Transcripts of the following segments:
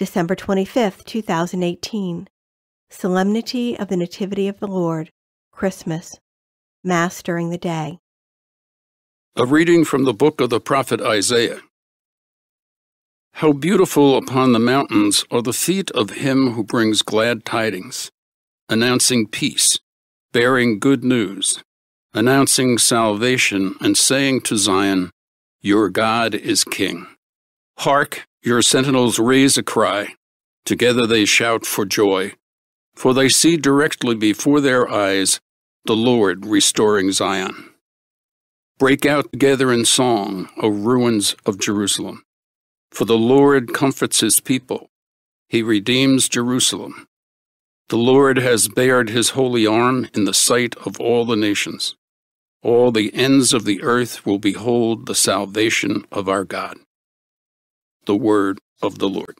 December 25th, 2018. Solemnity of the Nativity of the Lord, Christmas. Mass during the day. A reading from the book of the prophet Isaiah. How beautiful upon the mountains are the feet of him who brings glad tidings, announcing peace, bearing good news, announcing salvation, and saying to Zion, Your God is King. Hark, your sentinels raise a cry. Together they shout for joy, for they see directly before their eyes the Lord restoring Zion. Break out together in song, O ruins of Jerusalem. For the Lord comforts his people. He redeems Jerusalem. The Lord has bared his holy arm in the sight of all the nations. All the ends of the earth will behold the salvation of our God. The word of the Lord.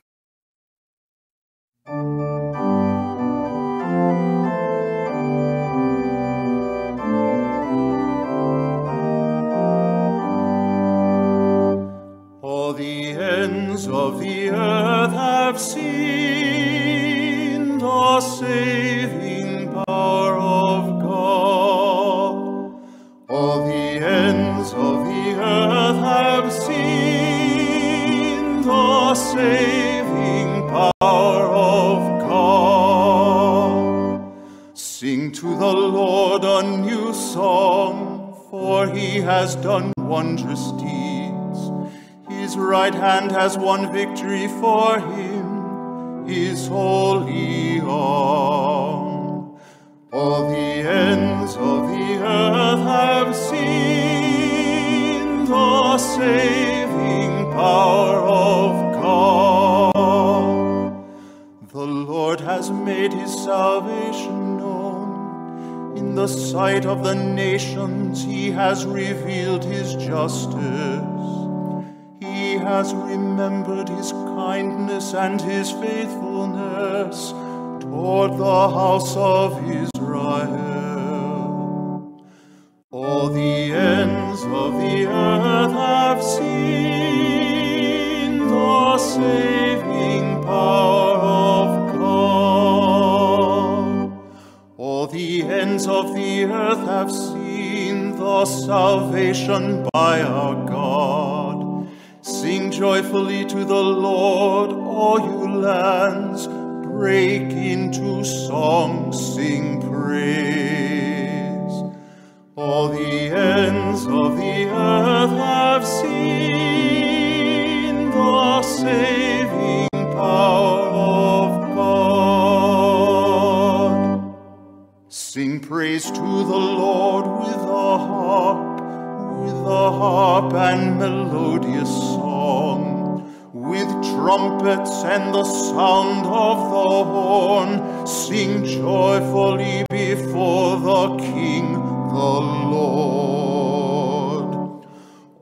All the ends of the earth have seen the saving power of God. All the ends of the earth have seen the saving power of God. Sing to the Lord a new song, for he has done wondrous deeds. His right hand has won victory for him, his holy arm. All the ends of the earth have seen the saving power of God. The Lord has made his salvation known. In the sight of the nations he has revealed his justice. He has remembered his kindness and his faithfulness toward the house of Israel. All the ends of the earth have seen the saving power of God. All the ends of the earth have seen the salvation by our God. Sing joyfully to the Lord, all you lands. Break into song, sing praise. All the ends of the earth have seen the saving power of God. Sing praise to the Lord with a harp and melodious song, with trumpets and the sound of the horn. Sing joyfully before the King, the Lord.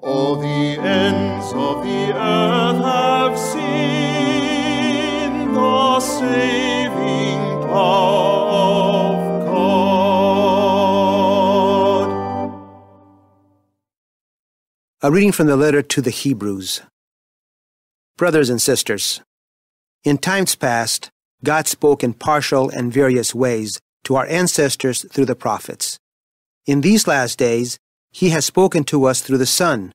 All the ends of the earth have seen the saving power of God. A reading from the letter to the Hebrews. Brothers and sisters, in times past, God spoke in partial and various ways to our ancestors through the prophets. In these last days, he has spoken to us through the Son,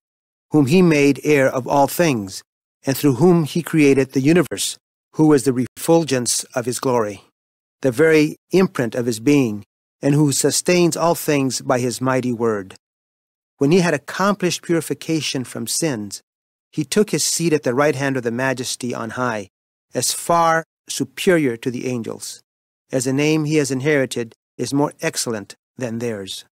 whom he made heir of all things, and through whom he created the universe, who is the refulgence of his glory, the very imprint of his being, and who sustains all things by his mighty word. When he had accomplished purification from sins, he took his seat at the right hand of the Majesty on high, as far superior to the angels, as the name he has inherited is more excellent than theirs.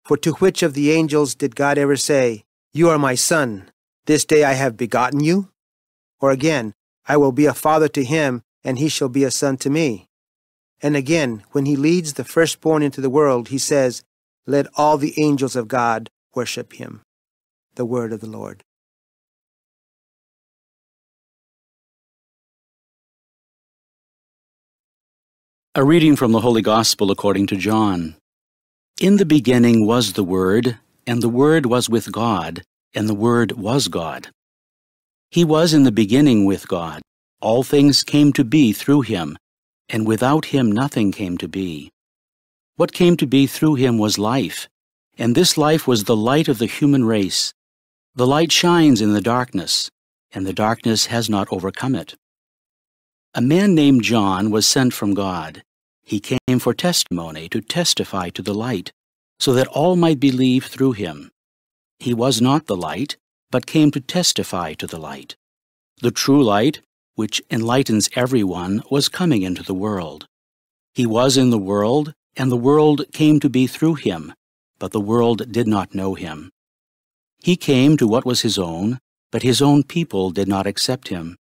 For to which of the angels did God ever say, You are my son, this day I have begotten you? Or again, I will be a father to him, and he shall be a son to me. And again, when he leads the firstborn into the world, he says, Let all the angels of God worship him. The word of the Lord. A reading from the Holy Gospel according to John. In the beginning was the Word, and the Word was with God, and the Word was God. He was in the beginning with God. All things came to be through him, and without him nothing came to be. What came to be through him was life, and this life was the light of the human race. The light shines in the darkness, and the darkness has not overcome it. A man named John was sent from God. He came for testimony, to testify to the light, so that all might believe through him. He was not the light, but came to testify to the light. The true light, which enlightens everyone, was coming into the world. He was in the world, and the world came to be through him, but the world did not know him. He came to what was his own, but his own people did not accept him.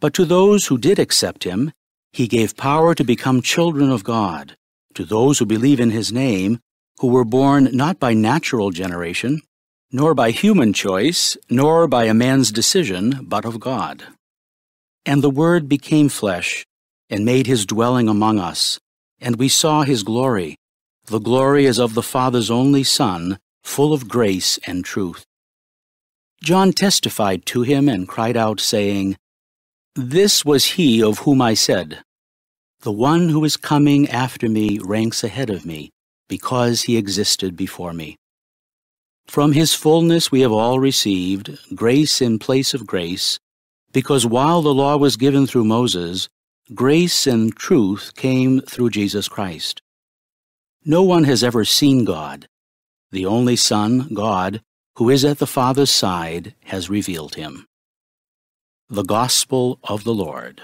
But to those who did accept him, he gave power to become children of God, to those who believe in his name, who were born not by natural generation, nor by human choice, nor by a man's decision, but of God. And the Word became flesh, and made his dwelling among us, and we saw his glory. The glory as of the Father's only Son, full of grace and truth. John testified to him and cried out, saying, "This was he of whom I said, 'The one who is coming after me ranks ahead of me, because he existed before me.'" From his fullness we have all received grace in place of grace, because while the law was given through Moses, grace and truth came through Jesus Christ. No one has ever seen God. The only Son, God, who is at the Father's side, has revealed him. The Gospel of the Lord.